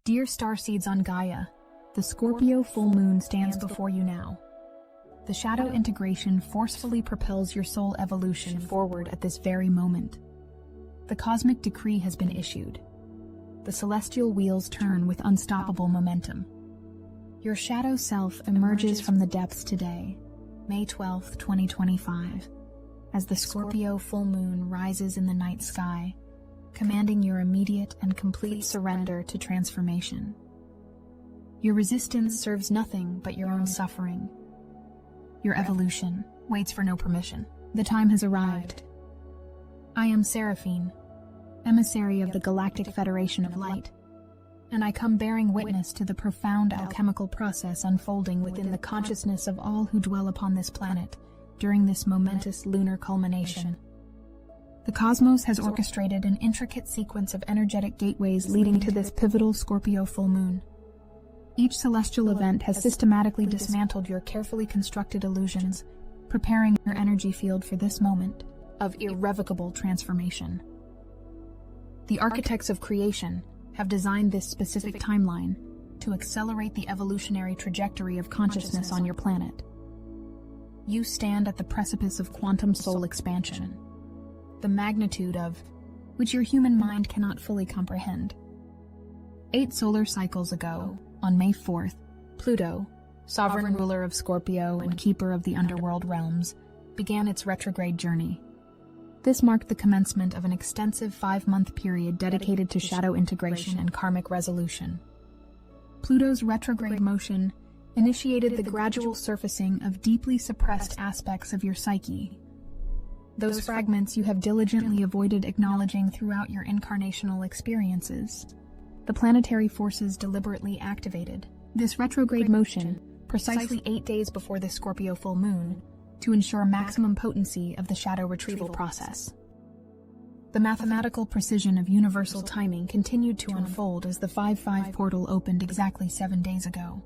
Dear Starseeds on Gaia, the Scorpio Full Moon stands before you now. The shadow integration forcefully propels your soul evolution forward at this very moment. The cosmic decree has been issued. The celestial wheels turn with unstoppable momentum. Your shadow self emerges from the depths today, May 12, 2025, as the Scorpio Full Moon rises in the night sky, commanding your immediate and complete surrender to transformation. Your resistance serves nothing but your own suffering. Your evolution waits for no permission. The time has arrived. I am Seraphine, emissary of the Galactic Federation of Light, and I come bearing witness to the profound alchemical process unfolding within the consciousness of all who dwell upon this planet during this momentous lunar culmination. The cosmos has orchestrated an intricate sequence of energetic gateways leading to this pivotal Scorpio full moon. Each celestial event has systematically dismantled your carefully constructed illusions, preparing your energy field for this moment of irrevocable transformation. The architects of creation have designed this specific timeline to accelerate the evolutionary trajectory of consciousness on your planet. You stand at the precipice of quantum soul expansion, the magnitude of which your human mind cannot fully comprehend. 8 solar cycles ago, on May 4th, Pluto, sovereign ruler of Scorpio and keeper of the underworld realms, began its retrograde journey. This marked the commencement of an extensive 5-month period dedicated to shadow integration and karmic resolution. Pluto's retrograde motion initiated the gradual surfacing of deeply suppressed aspects of your psyche. Those fragments you have diligently avoided acknowledging throughout your incarnational experiences. The planetary forces deliberately activated this retrograde motion precisely 8 days before the Scorpio full moon to ensure maximum potency of the shadow retrieval process. The mathematical precision of universal timing continued to unfold as the 5-5 portal opened exactly 7 days ago.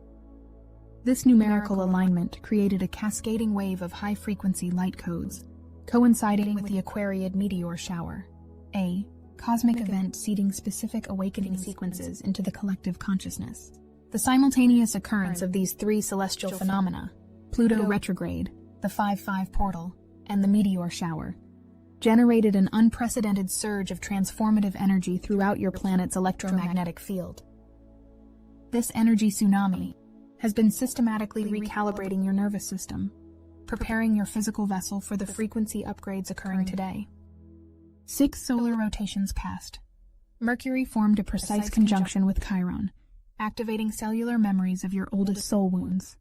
This numerical alignment created a cascading wave of high-frequency light codes, coinciding with the Aquariid meteor shower, a cosmic event seeding specific awakening sequences into the collective consciousness. The simultaneous occurrence of these 3 celestial phenomena, Pluto retrograde, the 5-5 portal, and the meteor shower, generated an unprecedented surge of transformative energy throughout your planet's electromagnetic field. This energy tsunami has been systematically recalibrating your nervous system, preparing your physical vessel for the frequency upgrades occurring today. 6 solar rotations passed. Mercury formed a precise conjunction with Chiron, activating cellular memories of your oldest soul wounds.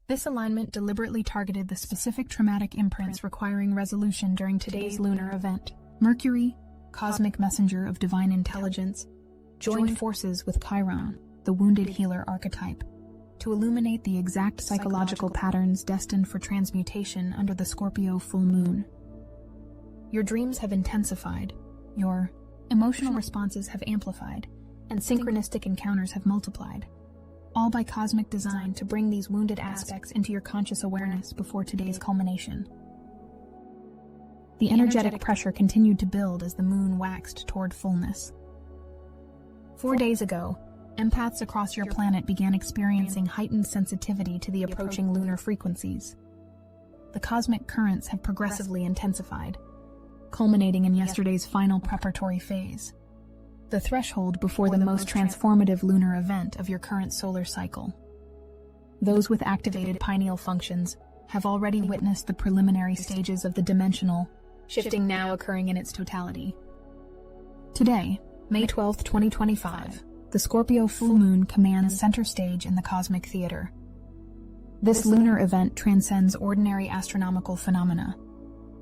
This alignment deliberately targeted the specific traumatic imprints requiring resolution during today's lunar event. Mercury, cosmic messenger of divine intelligence, joined forces with Chiron, the wounded healer archetype, to illuminate the exact psychological patterns destined for transmutation under the Scorpio full moon. Your dreams have intensified, your emotional responses have amplified, and synchronistic encounters have multiplied, all by cosmic design to bring these wounded aspects into your conscious awareness before today's culmination. The energetic pressure continued to build as the moon waxed toward fullness. 4 days ago, empaths across your planet began experiencing heightened sensitivity to the approaching lunar frequencies. The cosmic currents have progressively intensified, culminating in yesterday's final preparatory phase, the threshold before the most transformative lunar event of your current solar cycle. Those with activated pineal functions have already witnessed the preliminary stages of the dimensional shifting now occurring in its totality. Today, May 12, 2025, the Scorpio full moon commands center stage in the cosmic theater. This lunar event transcends ordinary astronomical phenomena.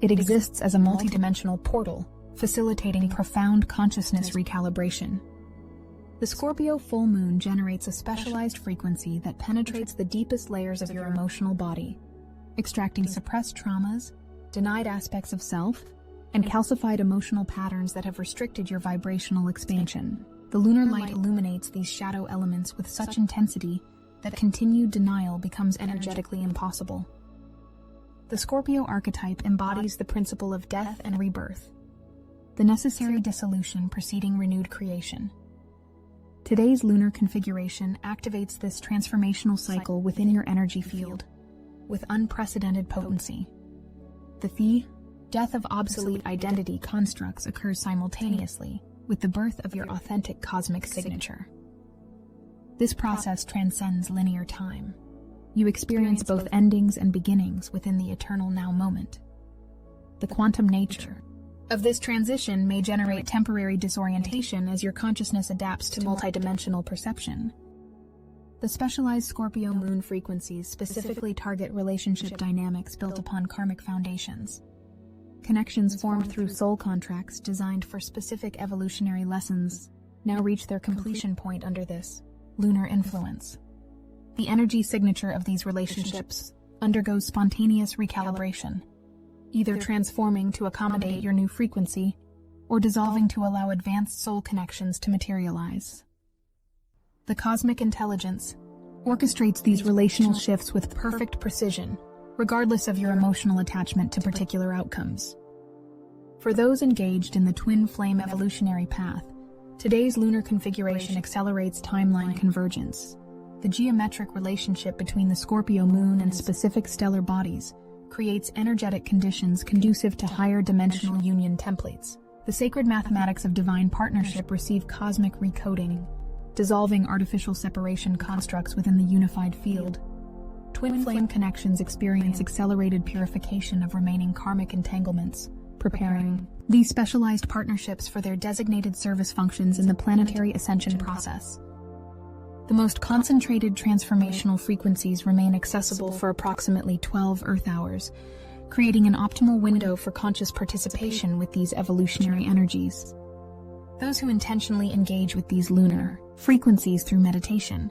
It exists as a multidimensional portal, facilitating profound consciousness recalibration. The Scorpio full moon generates a specialized frequency that penetrates the deepest layers of your emotional body, extracting suppressed traumas, denied aspects of self, and calcified emotional patterns that have restricted your vibrational expansion. The lunar light illuminates these shadow elements with such intensity that continued denial becomes energetically impossible. The Scorpio archetype embodies the principle of death and rebirth, the necessary dissolution preceding renewed creation. Today's lunar configuration activates this transformational cycle within your energy field with unprecedented potency. The death of obsolete identity constructs occurs simultaneously with the birth of your authentic cosmic signature. This process transcends linear time. You experience both endings and beginnings within the eternal now moment. The quantum nature of this transition may generate temporary disorientation as your consciousness adapts to multidimensional perception. The specialized Scorpio moon frequencies specifically target relationship dynamics built upon karmic foundations. Connections formed through soul contracts designed for specific evolutionary lessons now reach their completion point under this lunar influence. The energy signature of these relationships undergoes spontaneous recalibration, either transforming to accommodate your new frequency or dissolving to allow advanced soul connections to materialize. The cosmic intelligence orchestrates these relational shifts with perfect precision, regardless of your emotional attachment to particular outcomes. For those engaged in the twin flame evolutionary path, today's lunar configuration accelerates timeline convergence. The geometric relationship between the Scorpio moon and specific stellar bodies creates energetic conditions conducive to higher dimensional union templates. The sacred mathematics of divine partnership receive cosmic recoding, dissolving artificial separation constructs within the unified field. Twin flame connections experience accelerated purification of remaining karmic entanglements, preparing these specialized partnerships for their designated service functions in the planetary ascension process. The most concentrated transformational frequencies remain accessible for approximately 12 Earth hours, creating an optimal window for conscious participation with these evolutionary energies. Those who intentionally engage with these lunar frequencies through meditation,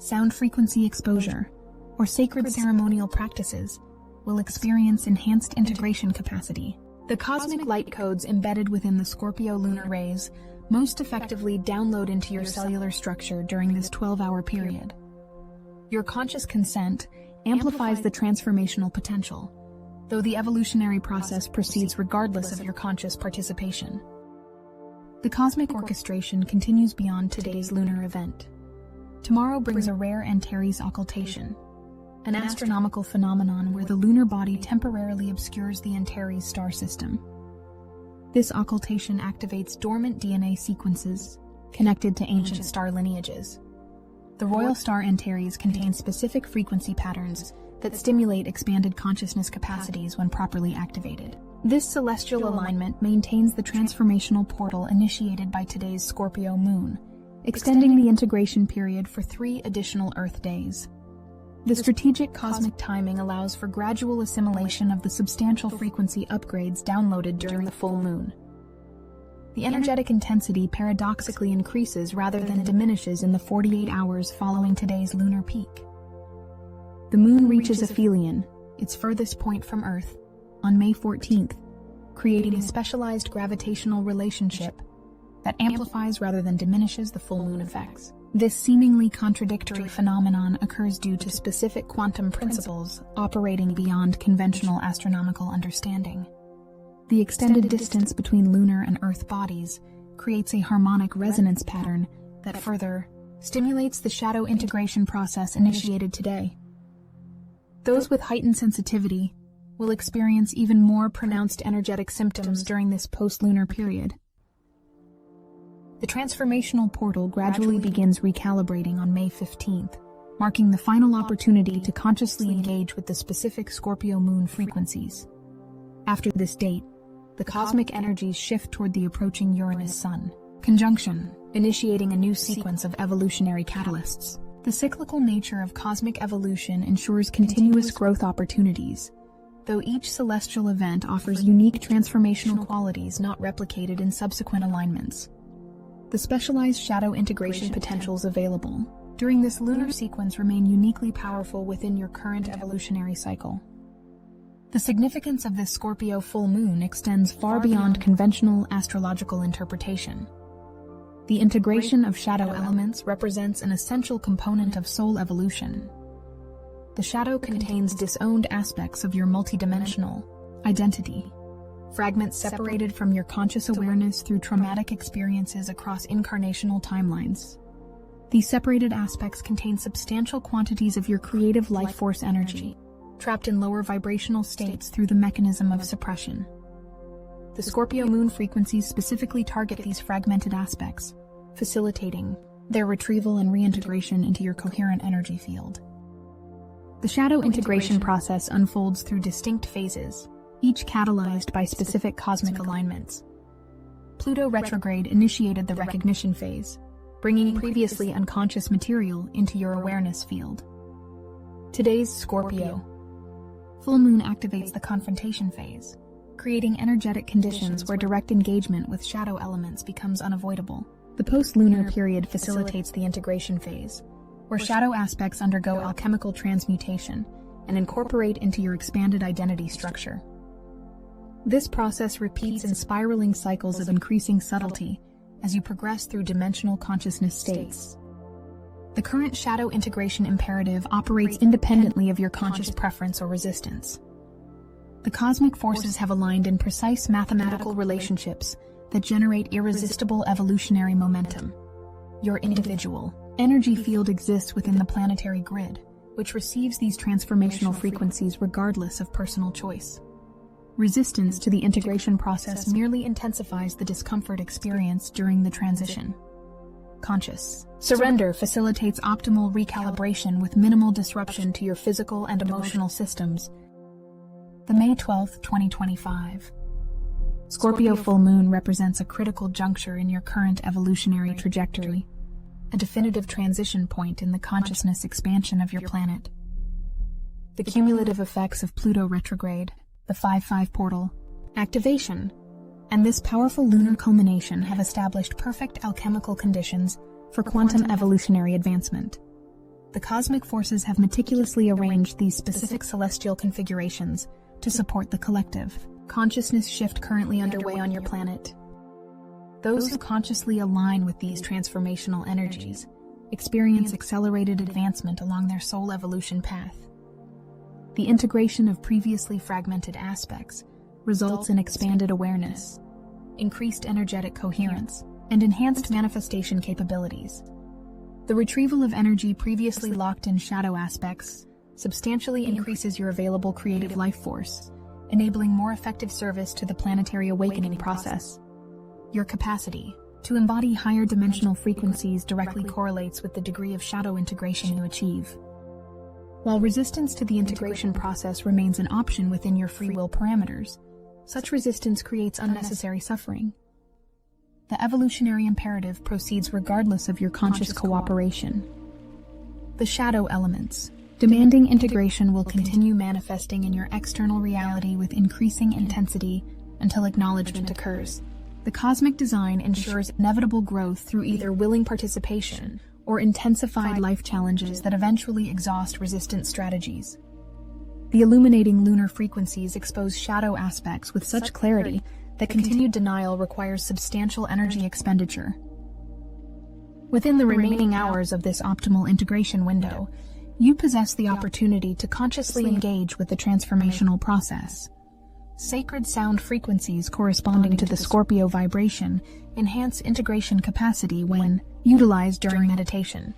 sound frequency exposure, or sacred ceremonial practices will experience enhanced integration capacity. The cosmic light codes embedded within the Scorpio lunar rays most effectively download into your cellular structure during this 12-hour period. Your conscious consent amplifies the transformational potential, though the evolutionary process proceeds regardless of your conscious participation. The cosmic orchestration continues beyond today's lunar event. Tomorrow brings a rare Antares occultation, an astronomical phenomenon where the lunar body temporarily obscures the Antares star system. This occultation activates dormant DNA sequences connected to ancient star lineages. The royal star Antares contains specific frequency patterns that stimulate expanded consciousness capacities when properly activated. This celestial alignment maintains the transformational portal initiated by today's Scorpio moon, extending the integration period for 3 additional Earth days. The strategic cosmic timing allows for gradual assimilation of the substantial frequency upgrades downloaded during the full moon. The energetic intensity paradoxically increases rather than diminishes in the 48 hours following today's lunar peak. The moon reaches aphelion, its furthest point from Earth, on May 14th, creating a specialized gravitational relationship that amplifies rather than diminishes the full moon effects. This seemingly contradictory phenomenon occurs due to specific quantum principles operating beyond conventional astronomical understanding. The extended distance between lunar and Earth bodies creates a harmonic resonance pattern that further stimulates the shadow integration process initiated today. Those with heightened sensitivity will experience even more pronounced energetic symptoms during this post-lunar period. The transformational portal gradually begins recalibrating on May 15th, marking the final opportunity to consciously engage with the specific Scorpio moon frequencies. After this date, the cosmic energies shift toward the approaching Uranus-Sun conjunction, initiating a new sequence of evolutionary catalysts. The cyclical nature of cosmic evolution ensures continuous growth opportunities, though each celestial event offers unique transformational qualities not replicated in subsequent alignments. The specialized shadow integration potentials available during this lunar sequence remain uniquely powerful within your current evolutionary cycle. The significance of this Scorpio full moon extends far beyond conventional astrological interpretation. The integration of shadow elements represents an essential component of soul evolution. The shadow contains disowned aspects of your multidimensional identity, fragments separated from your conscious awareness through traumatic experiences across incarnational timelines. These separated aspects contain substantial quantities of your creative life force energy, trapped in lower vibrational states through the mechanism of suppression. The Scorpio moon frequencies specifically target these fragmented aspects, facilitating their retrieval and reintegration into your coherent energy field. The shadow integration process unfolds through distinct phases, each catalyzed by specific cosmic alignments. Pluto retrograde initiated the recognition phase, bringing previously unconscious material into your awareness field. Today's Scorpio full moon activates the confrontation phase, creating energetic conditions where direct engagement with shadow elements becomes unavoidable. The post-lunar period facilitates the integration phase, where shadow aspects undergo alchemical transmutation and incorporate into your expanded identity structure. This process repeats in spiraling cycles of increasing subtlety as you progress through dimensional consciousness states. The current shadow integration imperative operates independently of your conscious preference or resistance. The cosmic forces have aligned in precise mathematical relationships that generate irresistible evolutionary momentum. Your individual energy field exists within the planetary grid, which receives these transformational frequencies regardless of personal choice. Resistance to the integration process merely intensifies the discomfort experienced during the transition. Conscious surrender facilitates optimal recalibration with minimal disruption to your physical and emotional systems. The May 12, 2025 Scorpio full moon represents a critical juncture in your current evolutionary trajectory, a definitive transition point in the consciousness expansion of your planet. The cumulative effects of Pluto retrograde, the 5-5 portal activation, and this powerful lunar culmination have established perfect alchemical conditions for quantum evolutionary advancement. The cosmic forces have meticulously arranged these specific celestial configurations to support the collective consciousness shift currently underway on your planet. Those who consciously align with these transformational energies experience accelerated advancement along their soul evolution path. The integration of previously fragmented aspects results in expanded awareness, increased energetic coherence, and enhanced manifestation capabilities. The retrieval of energy previously locked in shadow aspects substantially increases your available creative life force, enabling more effective service to the planetary awakening process. Your capacity to embody higher dimensional frequencies directly correlates with the degree of shadow integration you achieve. While resistance to the integration process remains an option within your free will parameters, such resistance creates unnecessary suffering. The evolutionary imperative proceeds regardless of your conscious cooperation. The shadow elements demanding integration will continue manifesting in your external reality with increasing intensity until acknowledgement occurs. The cosmic design ensures inevitable growth through either willing participation or intensified life challenges that eventually exhaust resistance strategies. The illuminating lunar frequencies expose shadow aspects with such clarity that continued denial requires substantial energy expenditure. Within the remaining hours of this optimal integration window, you possess the opportunity to consciously engage with the transformational process. Sacred sound frequencies corresponding to the Scorpio vibration enhance integration capacity when utilized during meditation.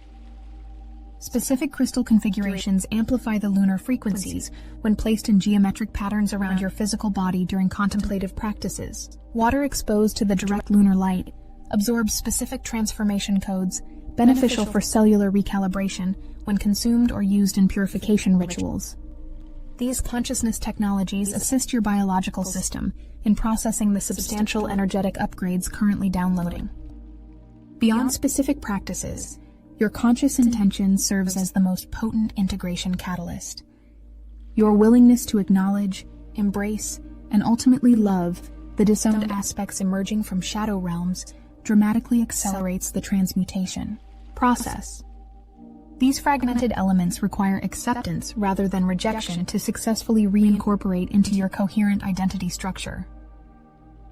Specific crystal configurations amplify the lunar frequencies when placed in geometric patterns around your physical body during contemplative practices. Water exposed to the direct lunar light absorbs specific transformation codes, beneficial for cellular recalibration when consumed or used in purification rituals. These consciousness technologies assist your biological system in processing the substantial energetic upgrades currently downloading. Beyond specific practices, your conscious intention serves as the most potent integration catalyst. Your willingness to acknowledge, embrace, and ultimately love the disowned aspects emerging from shadow realms dramatically accelerates the transmutation process. These fragmented elements require acceptance rather than rejection to successfully reincorporate into your coherent identity structure.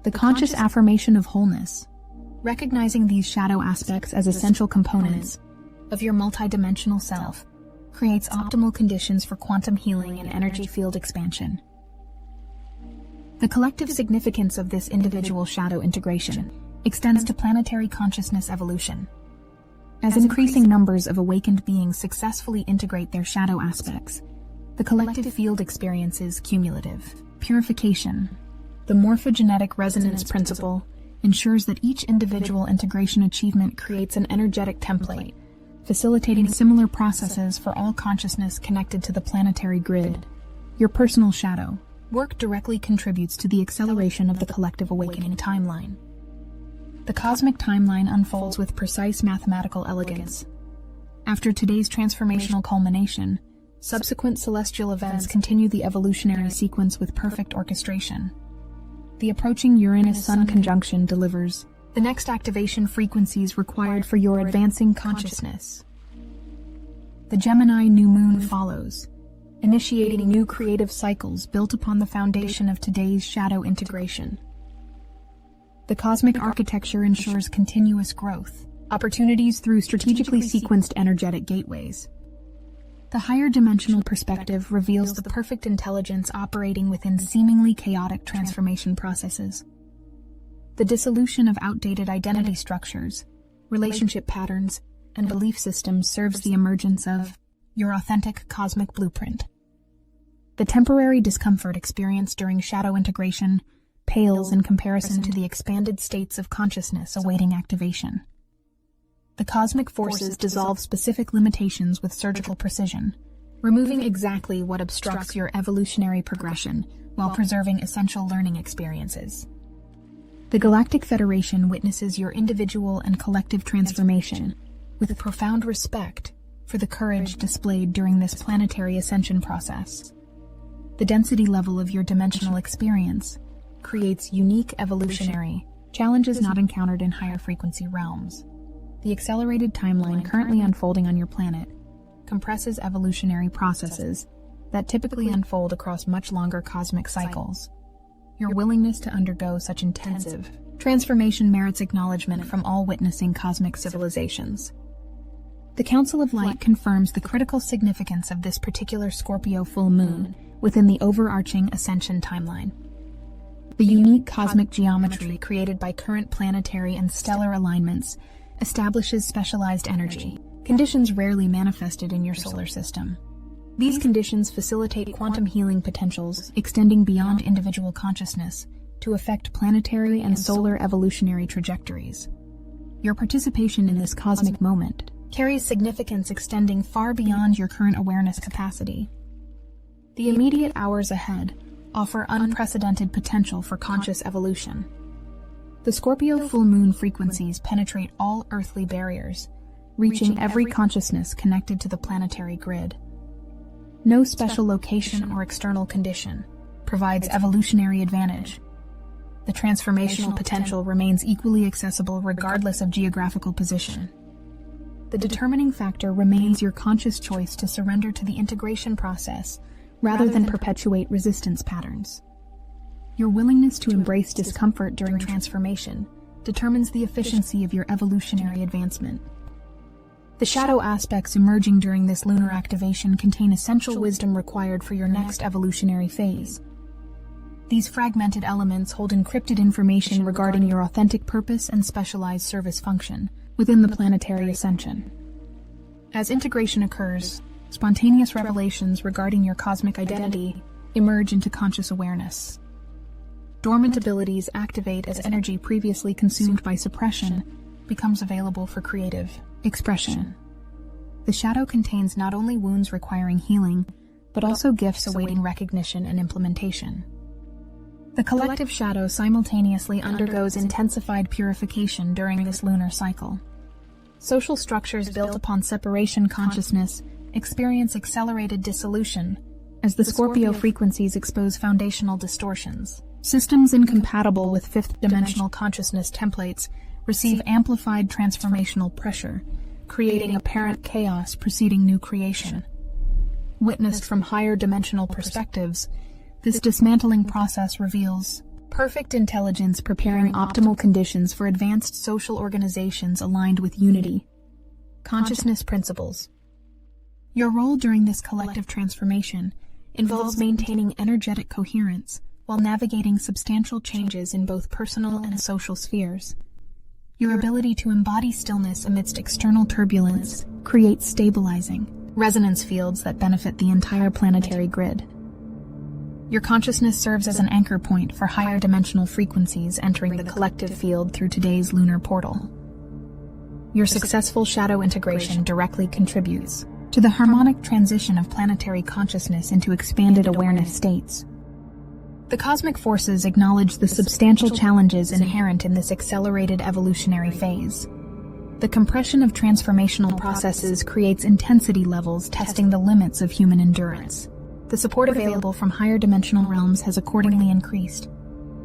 The conscious affirmation of wholeness, recognizing these shadow aspects as essential components of your multidimensional self, creates optimal conditions for quantum healing and energy field expansion. The collective significance of this individual shadow integration extends to planetary consciousness evolution. As increasing numbers of awakened beings successfully integrate their shadow aspects, the collective field experiences cumulative purification. The morphogenetic resonance principle ensures that each individual integration achievement creates an energetic template, facilitating similar processes for all consciousness connected to the planetary grid. Your personal shadow work directly contributes to the acceleration of the collective awakening timeline. The cosmic timeline unfolds with precise mathematical elegance. After today's transformational culmination, subsequent celestial events continue the evolutionary sequence with perfect orchestration. The approaching Uranus-Sun conjunction delivers the next activation frequencies required for your advancing consciousness. The Gemini new moon follows, initiating new creative cycles built upon the foundation of today's shadow integration. The cosmic architecture ensures continuous growth, opportunities through strategically sequenced energetic gateways. The higher dimensional perspective reveals the perfect intelligence operating within seemingly chaotic transformation processes. The dissolution of outdated identity structures, relationship patterns, and belief systems serves the emergence of your authentic cosmic blueprint. The temporary discomfort experienced during shadow integration pales in comparison to the expanded states of consciousness awaiting activation. The cosmic forces dissolve specific limitations with surgical precision, removing exactly what obstructs your evolutionary progression while preserving essential learning experiences. The Galactic Federation witnesses your individual and collective transformation with profound respect for the courage displayed during this planetary ascension process. The density level of your dimensional experience creates unique evolutionary challenges not encountered in higher frequency realms. The accelerated timeline currently unfolding on your planet compresses evolutionary processes that typically unfold across much longer cosmic cycles. Your willingness to undergo such intensive transformation merits acknowledgement from all witnessing cosmic civilizations. The Council of Light confirms the critical significance of this particular Scorpio full moon within the overarching ascension timeline. The unique cosmic geometry created by current planetary and stellar alignments establishes specialized energy, conditions rarely manifested in your solar system. These conditions facilitate quantum healing potentials extending beyond individual consciousness to affect planetary and solar evolutionary trajectories. Your participation in this cosmic moment carries significance extending far beyond your current awareness capacity. The immediate hours ahead offer unprecedented potential for conscious evolution. The Scorpio full moon frequencies penetrate all earthly barriers, reaching every consciousness connected to the planetary grid. No special location or external condition provides evolutionary advantage. The transformational potential remains equally accessible regardless of geographical position. The determining factor remains your conscious choice to surrender to the integration process rather than perpetuate resistance patterns. Your willingness to embrace discomfort during transformation determines the efficiency of your evolutionary advancement. The shadow aspects emerging during this lunar activation contain essential wisdom required for your next evolutionary phase. These fragmented elements hold encrypted information regarding your authentic purpose and specialized service function within the planetary ascension. As integration occurs, spontaneous revelations regarding your cosmic identity emerge into conscious awareness. Dormant abilities activate as energy previously consumed by suppression becomes available for creative expression. The shadow contains not only wounds requiring healing, but also gifts awaiting recognition and implementation. The collective shadow simultaneously undergoes intensified purification during this lunar cycle. Social structures built upon separation consciousness experience accelerated dissolution as the Scorpio frequencies expose foundational distortions. Systems incompatible with fifth-dimensional consciousness templates receive amplified transformational pressure, creating apparent chaos preceding new creation. Witnessed from higher dimensional perspectives, this dismantling process reveals perfect intelligence preparing optimal conditions for advanced social organizations aligned with unity. Consciousness principles. Your role during this collective transformation involves maintaining energetic coherence while navigating substantial changes in both personal and social spheres. Your ability to embody stillness amidst external turbulence creates stabilizing resonance fields that benefit the entire planetary grid. Your consciousness serves as an anchor point for higher dimensional frequencies entering the collective field through today's lunar portal. Your successful shadow integration directly contributes to the harmonic transition of planetary consciousness into expanded awareness states. The cosmic forces acknowledge the substantial challenges inherent in this accelerated evolutionary phase. The compression of transformational processes creates intensity levels testing the limits of human endurance. The support available from higher dimensional realms has accordingly increased,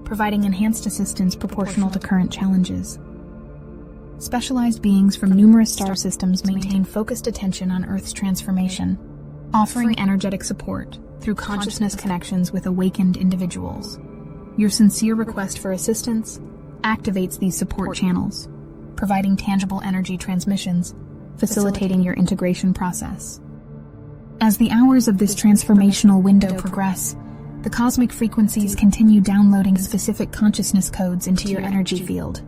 providing enhanced assistance proportional to current challenges. Specialized beings from numerous star systems maintain focused attention on Earth's transformation, offering energetic support through consciousness connections with awakened individuals. Your sincere request for assistance activates these support channels, providing tangible energy transmissions, facilitating your integration process. As the hours of this transformational window progress, the cosmic frequencies continue downloading specific consciousness codes into your energy field.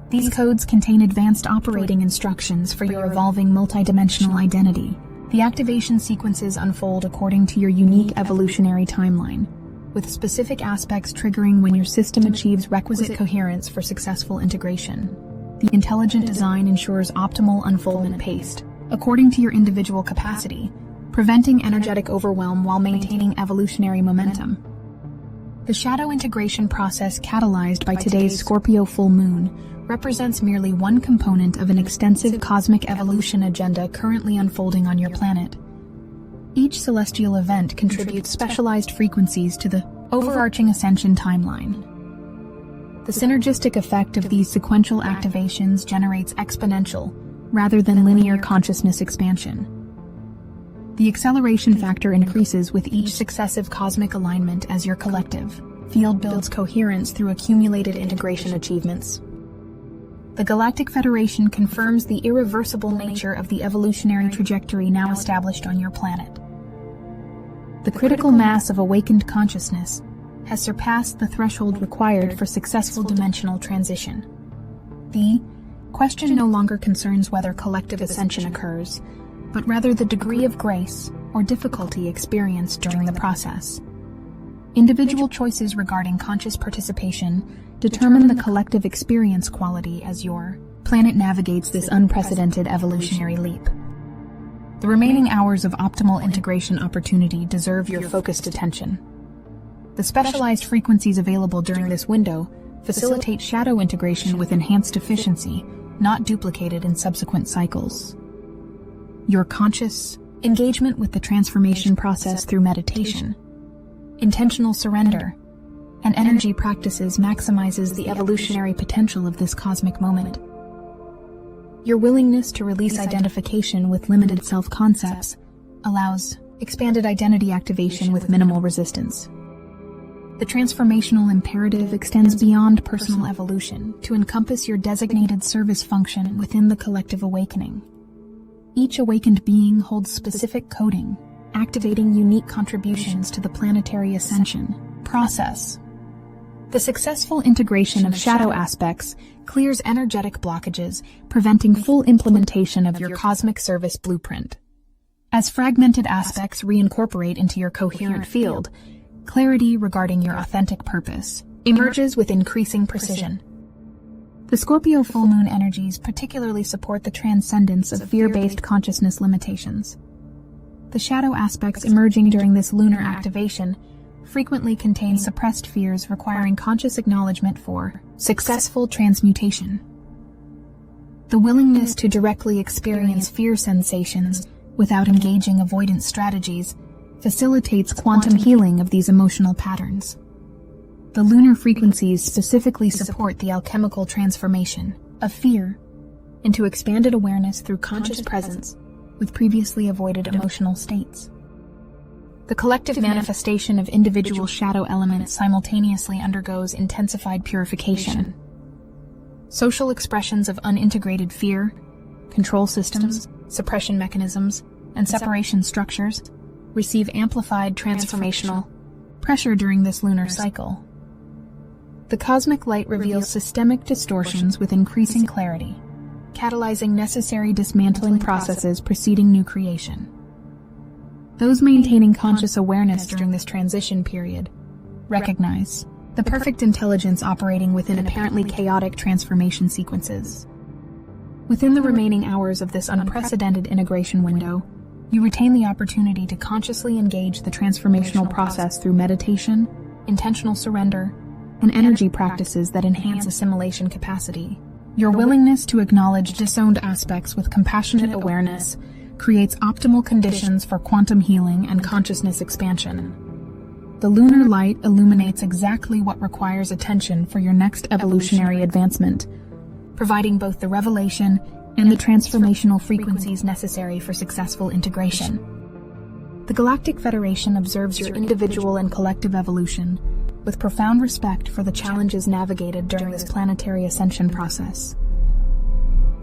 These codes contain advanced operating instructions for your evolving multidimensional identity. The activation sequences unfold according to your unique evolutionary timeline, with specific aspects triggering when your system achieves requisite coherence for successful integration. The intelligent design ensures optimal unfoldment paced according to your individual capacity, preventing energetic overwhelm while maintaining evolutionary momentum. The shadow integration process catalyzed by today's Scorpio Full Moon represents merely one component of an extensive cosmic evolution agenda currently unfolding on your planet. Each celestial event contributes specialized frequencies to the overarching ascension timeline. The synergistic effect of these sequential activations generates exponential, rather than linear consciousness expansion. The acceleration factor increases with each successive cosmic alignment as your collective field builds coherence through accumulated integration achievements. The Galactic Federation confirms the irreversible nature of the evolutionary trajectory now established on your planet. The critical mass of awakened consciousness has surpassed the threshold required for successful dimensional transition. The question no longer concerns whether collective ascension occurs, but rather the degree of grace or difficulty experienced during the process. Individual choices regarding conscious participation determine the collective experience quality as your planet navigates this unprecedented evolutionary leap. The remaining hours of optimal integration opportunity deserve your focused attention. The specialized frequencies available during this window facilitate shadow integration with enhanced efficiency, not duplicated in subsequent cycles. Your conscious engagement with the transformation process through meditation, intentional surrender, and energy practices maximizes the evolutionary potential of this cosmic moment. Your willingness to release identification with limited self-concepts allows expanded identity activation with minimal resistance. The transformational imperative extends beyond personal evolution to encompass your designated service function within the collective awakening. Each awakened being holds specific coding, activating unique contributions to the planetary ascension process. The successful integration of shadow aspects clears energetic blockages, preventing full implementation of your cosmic service blueprint. As fragmented aspects reincorporate into your coherent field, clarity regarding your authentic purpose emerges with increasing precision. The Scorpio full moon energies particularly support the transcendence of fear-based consciousness limitations. The shadow aspects emerging during this lunar activation frequently contain suppressed fears requiring conscious acknowledgement for successful transmutation. The willingness to directly experience fear sensations without engaging avoidance strategies facilitates quantum healing of these emotional patterns. The lunar frequencies specifically support the alchemical transformation of fear into expanded awareness through conscious presence with previously avoided emotional states. The collective manifestation of individual shadow elements simultaneously undergoes intensified purification. Social expressions of unintegrated fear, control systems, suppression mechanisms, and separation structures receive amplified transformational pressure during this lunar cycle. The cosmic light reveals systemic distortions with increasing clarity, catalyzing necessary dismantling processes preceding new creation. Those maintaining conscious awareness during this transition period recognize the perfect intelligence operating within apparently chaotic transformation sequences. Within the remaining hours of this unprecedented integration window, you retain the opportunity to consciously engage the transformational process through meditation, intentional surrender, and energy practices that enhance assimilation capacity. Your willingness to acknowledge disowned aspects with compassionate awareness creates optimal conditions for quantum healing and consciousness expansion. The lunar light illuminates exactly what requires attention for your next evolutionary advancement, providing both the revelation and the transformational frequencies necessary for successful integration. The Galactic Federation observes your individual and collective evolution with profound respect for the challenges navigated during this planetary ascension process.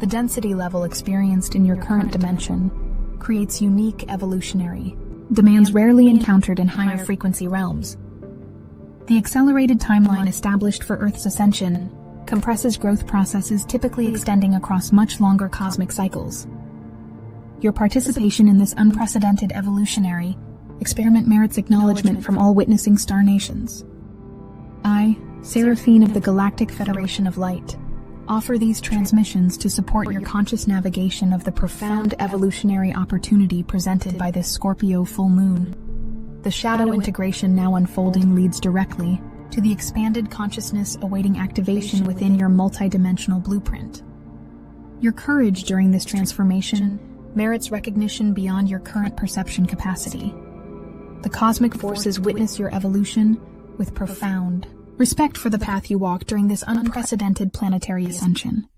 The density level experienced in your current dimension creates unique evolutionary demands rarely encountered in higher frequency realms. The accelerated timeline established for Earth's ascension compresses growth processes typically extending across much longer cosmic cycles. Your participation in this unprecedented evolutionary experiment merits acknowledgement from all witnessing star nations. I, Seraphine of the Galactic Federation of Light, offer these transmissions to support your conscious navigation of the profound evolutionary opportunity presented by this Scorpio full moon. The shadow integration now unfolding leads directly to the expanded consciousness awaiting activation within your multidimensional blueprint. Your courage during this transformation merits recognition beyond your current perception capacity. The cosmic forces witness your evolution with profound respect for the path you walk during this unprecedented planetary ascension.